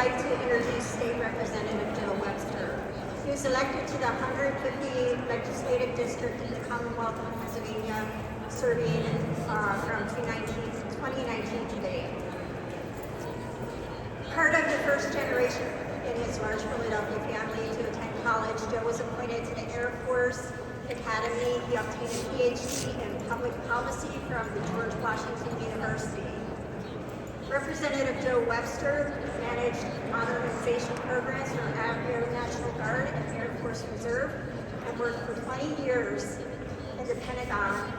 like to introduce State Representative Joe Webster. He was elected to the 158th Legislative District in the Commonwealth of Pennsylvania, serving from 2019 to date. Part of the first generation in his large Philadelphia family to attend college, Joe was appointed to the Air Force Academy. He obtained a PhD in public policy from the George Washington University. Representative Joe Webster managed modernization programs for Air National Guard and Air Force Reserve and worked for 20 years in the Pentagon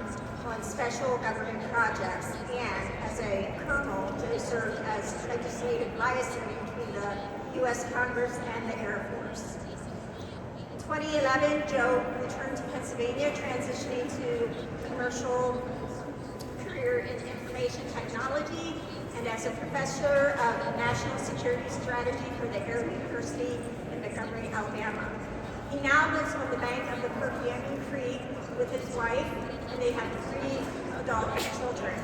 on special government projects, and as a colonel, Joe served as legislative liaison between the U.S. Congress and the Air Force. In 2011, Joe returned to Pennsylvania, transitioning to commercial career in information technology and as a professor of national security strategy for the Harrisburg-Hershey in Montgomery, Alabama. He now lives on the bank of the Perkiomen Creek with his wife, and they have 3 adult children.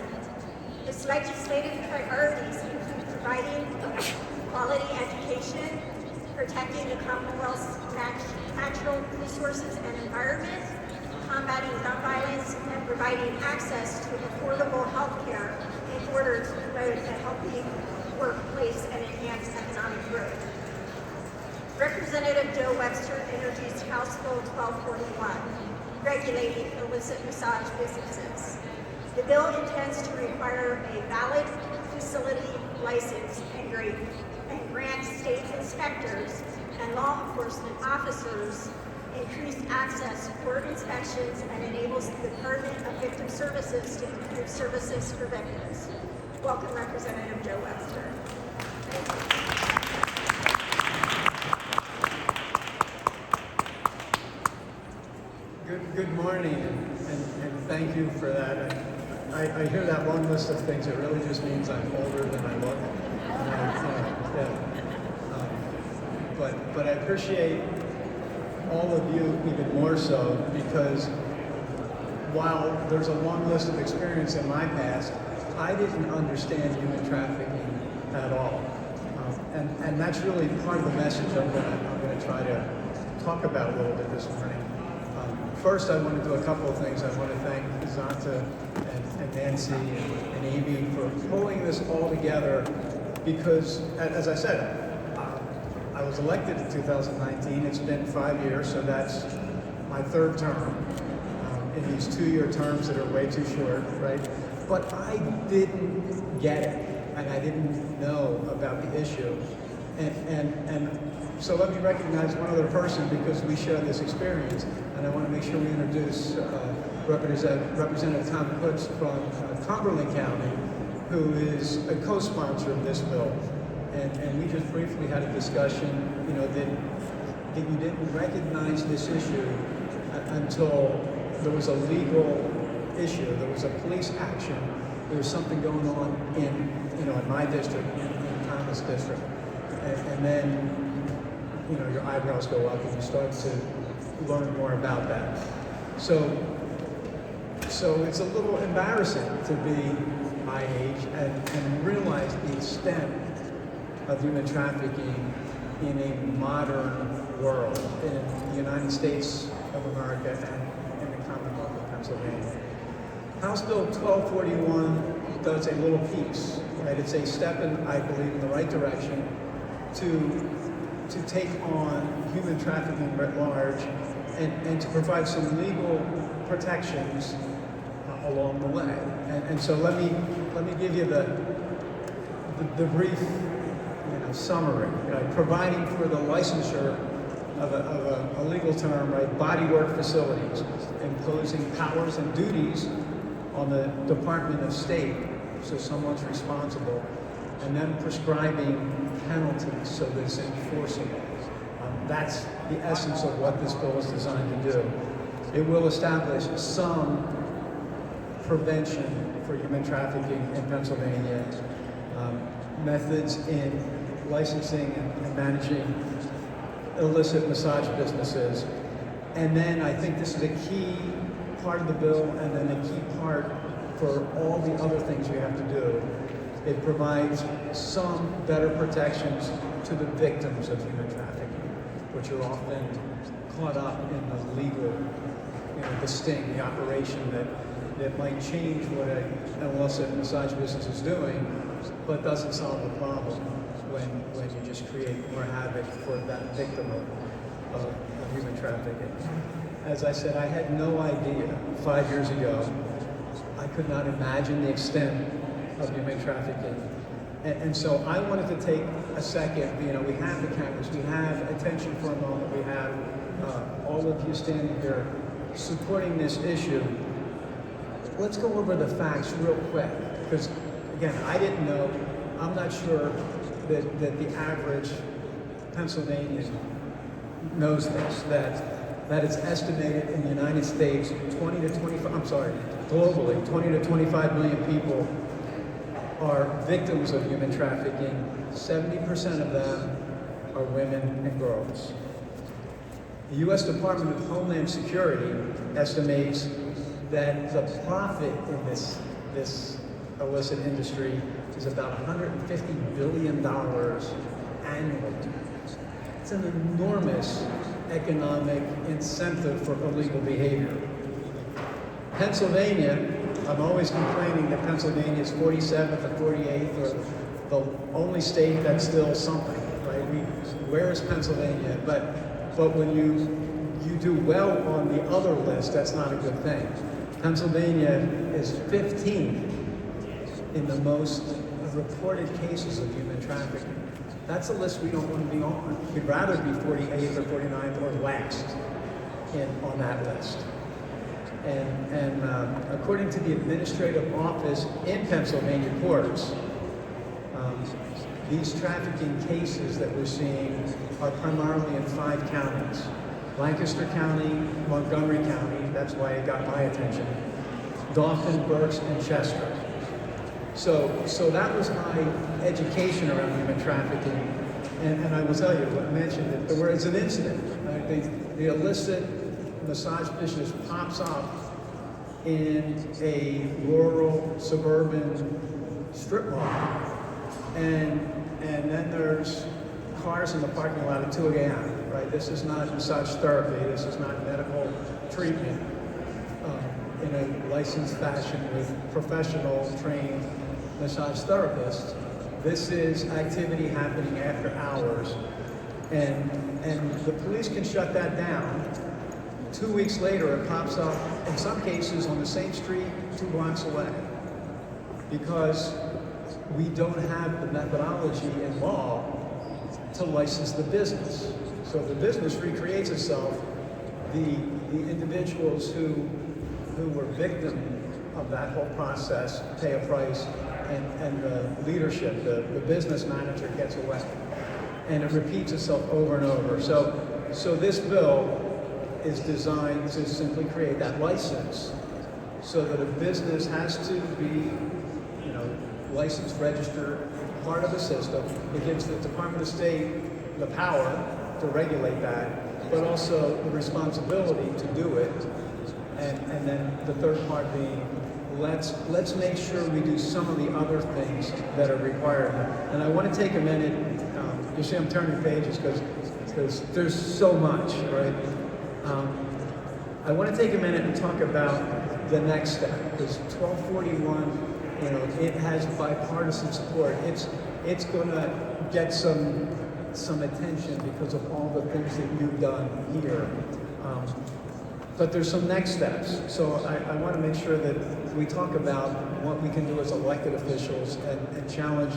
His legislative priorities include providing quality education, protecting the Commonwealth's natural resources and environment, combating gun violence, and providing access to affordable health care in order to promote a healthy workplace and enhance economic growth. Representative Joe Webster introduced House Bill 1241, regulating illicit massage businesses. The bill intends to require a valid facility license and grant state inspectors and law enforcement officers increased access for inspections and enables the Department of Victim Services to improve services for victims. Welcome, Representative Joe Webster. Good morning, and thank you for that. I hear that long list of things. It really just means I'm older than I look. But I appreciate all of you even more so, because while there's a long list of experience in my past, I didn't understand human trafficking at all. And that's really part of the message I'm going to try to talk about a little bit this morning. First, I want to do a couple of things. I want to thank Zanta and Nancy and Amy for pulling this all together, because, as I said, I was elected in 2019. It's been 5 years, so that's my 3rd term in these 2-year terms that are way too short, right? But I didn't get it, and I didn't know about the issue. And so let me recognize one other person, because we share this experience, and I want to make sure we introduce Representative Tom Putz from Cumberland County, who is a co-sponsor of this bill. And we just briefly had a discussion, that you didn't recognize this issue until there was a legal issue, there was a police action, there was something going on in my district, in Thomas district. And then, your eyebrows go up and you start to learn more about that. So it's a little embarrassing to be my age and realize the extent of human trafficking in a modern world, in the United States of America and in the Commonwealth of Pennsylvania. House Bill 1241 does a little piece, right? It's a step I believe, in the right direction to take on human trafficking writ large and to provide some legal protections along the way. And so let me give you the brief summary. Providing for the licensure of a legal term, right? Bodywork facilities, imposing powers and duties on the Department of State, so someone's responsible, and then prescribing penalties so that it's enforceable. That's the essence of what this bill is designed to do. It will establish some prevention for human trafficking in Pennsylvania, methods in licensing and managing illicit massage businesses. And then I think this is a key part of the bill, and then a key part for all the other things we have to do, it provides some better protections to the victims of human trafficking, which are often caught up in the legal, the sting, the operation that might change what an illicit massage business is doing, but doesn't solve the problem when you just create more havoc for that victim of human trafficking. As I said, I had no idea 5 years ago. I could not imagine the extent of human trafficking. And so I wanted to take a second, we have the cameras, we have attention for a moment, we have all of you standing here supporting this issue. Let's go over the facts real quick, because again, I didn't know, I'm not sure that the average Pennsylvanian knows this, that it's estimated in the United States, globally, 20 to 25 million people are victims of human trafficking. 70% of them are women and girls. The U.S. Department of Homeland Security estimates that the profit in this illicit industry is about $150 billion annually. It's an enormous economic incentive for illegal behavior. Pennsylvania, I'm always complaining that Pennsylvania is 47th or 48th, or the only state that's still something, right? Where is Pennsylvania? But when you do well on the other list, that's not a good thing. Pennsylvania is 15th in the most reported cases of human trafficking. That's a list we don't want to be on. We'd rather be 48th or 49th or last on that list. And according to the administrative office in Pennsylvania courts, these trafficking cases that we're seeing are primarily in 5 counties. Lancaster County, Montgomery County, that's why it got my attention, Dauphin, Berks, and Chester. So that was my education around human trafficking. And I will tell you, I mentioned that there was an incident. Right? The illicit massage business pops up in a rural, suburban strip mall. And then there's cars in the parking lot at 2 a.m., right? This is not massage therapy. This is not medical treatment in a licensed fashion with professional trained massage therapists. This is activity happening after hours. And the police can shut that down. 2 weeks later, it pops up, in some cases, on the same street 2 blocks away. Because we don't have the methodology in law to license the business. So if the business recreates itself, the individuals who were victim of that whole process pay a price, and the leadership, the business manager gets away. And it repeats itself over and over. So this bill is designed to simply create that license so that a business has to be, licensed, registered, part of the system. It gives the Department of State the power to regulate that, but also the responsibility to do it. And then the third part being, let's make sure we do some of the other things that are required. And I want to take a minute, you see I'm turning pages because there's so much, right? I want to take a minute and talk about the next step, because 1241, it has bipartisan support. It's going to get some attention because of all the things that you've done here. But there's some next steps. So I want to make sure that we talk about what we can do as elected officials and challenge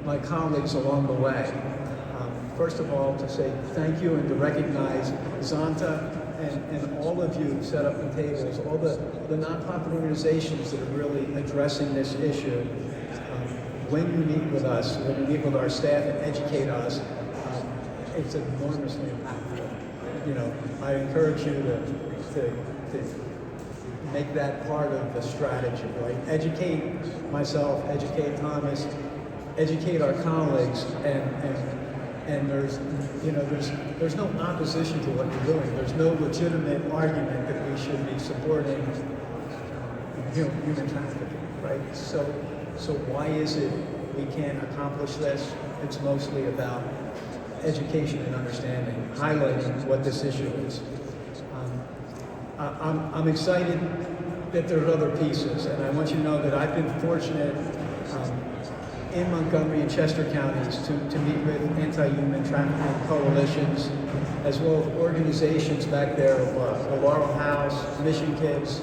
my colleagues along the way. First of all, to say thank you and to recognize Zonta and all of you who set up the tables, all the nonprofit organizations that are really addressing this issue. When you meet with us, when you meet with our staff and educate us, it's enormously impactful. I encourage you to make that part of the strategy, right? Educate myself, educate Thomas, educate our colleagues, and there's no opposition to what you're doing. There's no legitimate argument that we should be supporting human trafficking, right? So So why is it we can't accomplish this? It's mostly about education and understanding, highlighting what this issue is. I'm excited that there are other pieces, and I want you to know that I've been fortunate in Montgomery and Chester counties to meet with anti-human trafficking coalitions, as well as organizations back there, the Laurel House, Mission Kids,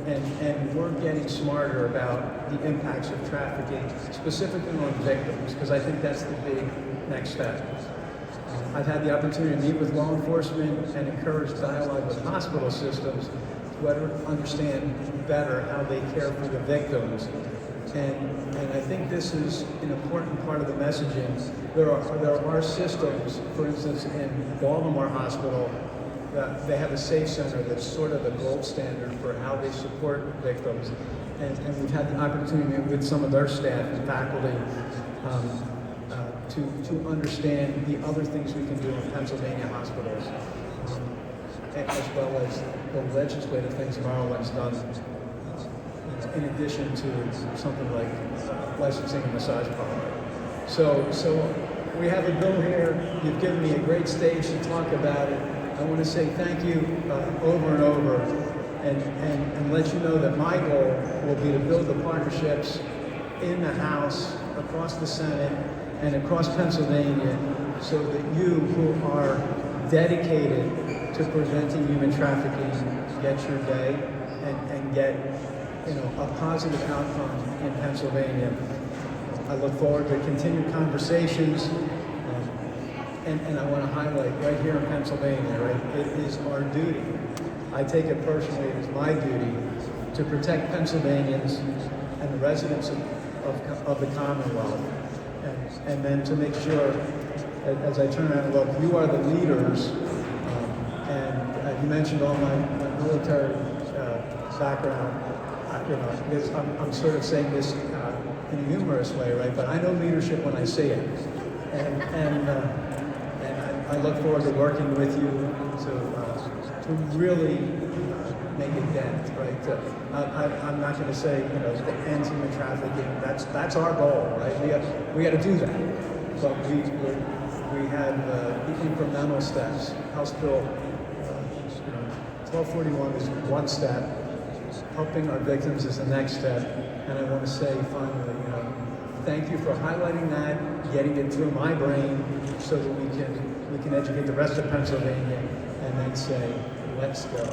and we're getting smarter about the impacts of trafficking, specifically on victims, because I think that's the big next step. I've had the opportunity to meet with law enforcement and encourage dialogue with hospital systems to better understand better how they care for the victims. And I think this is an important part of the messaging. There are systems, for instance, in Baltimore Hospital, that they have a safe center that's sort of the gold standard for how they support victims. And we've had the opportunity to meet with some of their staff and faculty to understand the other things we can do in Pennsylvania hospitals, as well as the legislative things Maryland's done, in addition to something like licensing a massage parlor. So we have a bill here. You've given me a great stage to talk about it. I want to say thank you over and over, and let you know that my goal will be to build the partnerships in the House, across the Senate, and across Pennsylvania, so that you who are dedicated to preventing human trafficking get your day and get a positive outcome in Pennsylvania. I look forward to continued conversations, and I want to highlight right here in Pennsylvania, right, it is our duty. I take it personally, it is my duty to protect Pennsylvanians and the residents of the Commonwealth. And then to make sure, as I turn around and look, you are the leaders, and you mentioned all my military background. Because I'm sort of saying this in a humorous way, right? But I know leadership when I see it, and I look forward to working with you to really make a dent, right? I'm not going to say, end human trafficking. That's our goal, right? We got to do that. But we have the incremental steps. House Bill 1241 is one step. Helping our victims is the next step. And I want to say finally, thank you for highlighting that, getting it through my brain, so that we can educate the rest of Pennsylvania, and then say, let's go.